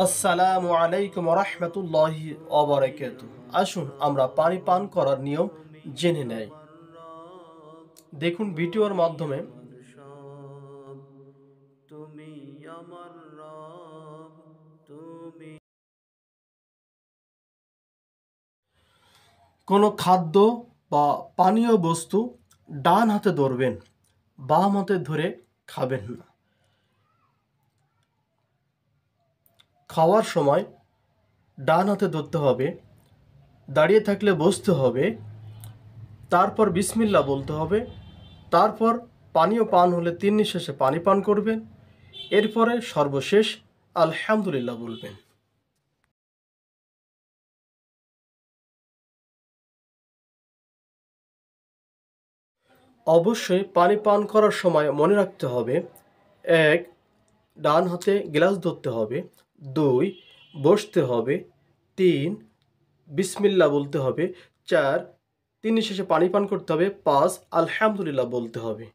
আসসালামু আলাইকুম রহমতুল্লাহি ওয়া আসুন আমরা পানি পান করার নিয়ম জেনে নেই। দেখুন ভিডিওর মাধ্যমে তুমি আমার রব, তুমি কোনো খাদ্য বা পানীয় বস্তু ডান হাতে ধরবেন, বাম হাতে ধরে খাবেন না। খাওয়ার সময় ডান হাতে ধরতে হবে, দাঁড়িয়ে থাকলে বসতে হবে, তারপর বিসমিল্লাহ বলতে হবে, তারপর পানীয় পান হলে 3 নিঃশ্বাসে পানি পান করবেন, এরপরে সর্বশেষ আলহামদুলিল্লাহ বলবেন। অবশ্যই পানি পান করার সময় মনে রাখতে হবে, 1. ডান হাতে গ্লাস ধরতে হবে, 2. বসতে হবে, 3. বিসমিল্লাহ বলতে হবে, 4. 3 নিঃশ্বাসে পানি পান করতে হবে, 5. আলহামদুলিল্লাহ বলতে হবে।